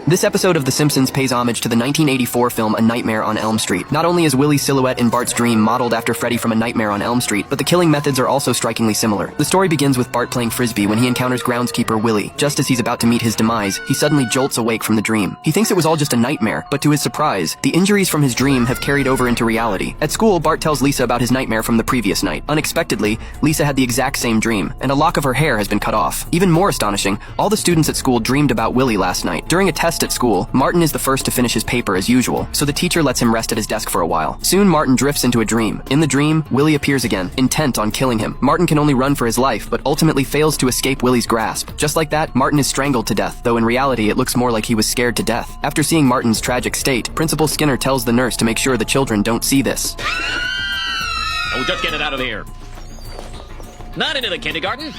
This episode of The Simpsons pays homage to the 1984 film A Nightmare on Elm Street. Not only is Willy's silhouette in Bart's dream modeled after Freddy from A Nightmare on Elm Street, but the killing methods are also strikingly similar. The story begins with Bart playing frisbee when he encounters groundskeeper Willy. Just as he's about to meet his demise, he suddenly jolts awake from the dream. He thinks it was all just a nightmare, but to his surprise, the injuries from his dream have carried over into reality. At school, Bart tells Lisa about his nightmare from the previous night. Unexpectedly, Lisa had the exact same dream, and a lock of her hair has been cut off. Even more astonishing, all the students at school dreamed about Willy last night. During a test at school, Martin is the first to finish his paper as usual, so the teacher lets him rest at his desk for a while. Soon Martin drifts into a dream. In the dream, Willy appears again, intent on killing him. Martin can only run for his life, but ultimately fails to escape Willy's grasp. Just like that, Martin is strangled to death, though in reality it looks more like he was scared to death. After seeing Martin's tragic state, Principal Skinner tells the nurse to make sure the children don't see this. Oh, just get it out of here. Not into the kindergarten.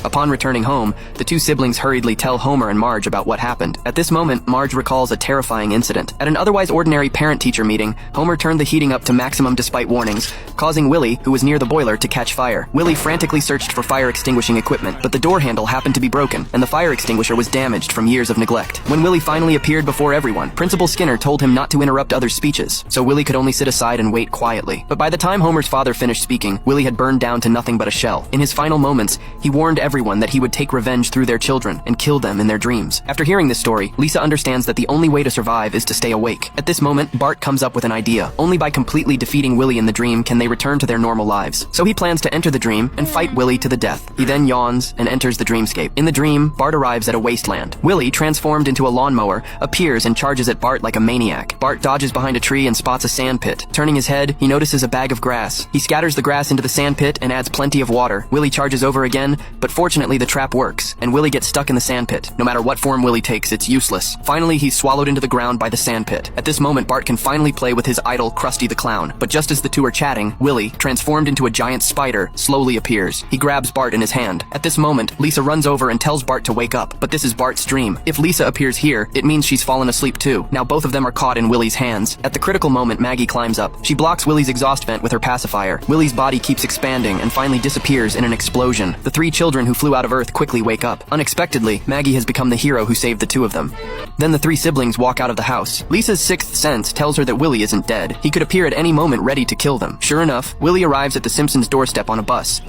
Upon returning home, the two siblings hurriedly tell Homer and Marge about what happened. At this moment, Marge recalls a terrifying incident. At an otherwise ordinary parent-teacher meeting, Homer turned the heating up to maximum despite warnings, causing Willy, who was near the boiler, to catch fire. Willy frantically searched for fire-extinguishing equipment, but the door handle happened to be broken, and the fire extinguisher was damaged from years of neglect. When Willy finally appeared before everyone, Principal Skinner told him not to interrupt others' speeches, so Willy could only sit aside and wait quietly. But by the time Homer's father finished speaking, Willy had burned down to nothing but a shell. In his final moments, he warned everyone that he would take revenge through their children and kill them in their dreams. After hearing this story, Lisa understands that the only way to survive is to stay awake. At this moment, Bart comes up with an idea. Only by completely defeating Willy in the dream can they return to their normal lives. So he plans to enter the dream and fight Willy to the death. He then yawns and enters the dreamscape. In the dream, Bart arrives at a wasteland. Willy, transformed into a lawnmower, appears and charges at Bart like a maniac. Bart dodges behind a tree and spots a sand pit. Turning his head, he notices a bag of grass. He scatters the grass into the sand pit and adds plenty of water. Willy charges over again, but fortunately the trap works, and Willy gets stuck in the sandpit. No matter what form Willy takes, it's useless. Finally, he's swallowed into the ground by the sandpit. At this moment, Bart can finally play with his idol, Krusty the Clown. But just as the two are chatting, Willy, transformed into a giant spider, slowly appears. He grabs Bart in his hand. At this moment, Lisa runs over and tells Bart to wake up, but this is Bart's dream. If Lisa appears here, it means she's fallen asleep too. Now both of them are caught in Willy's hands. At the critical moment, Maggie climbs up. She blocks Willy's exhaust vent with her pacifier. Willy's body keeps expanding and finally disappears in an explosion. The three children who flew out of Earth quickly wake up. Unexpectedly, Maggie has become the hero who saved the two of them. Then the three siblings walk out of the house. Lisa's sixth sense tells her that Willy isn't dead. He could appear at any moment ready to kill them. Sure enough, Willy arrives at the Simpsons' doorstep on a bus.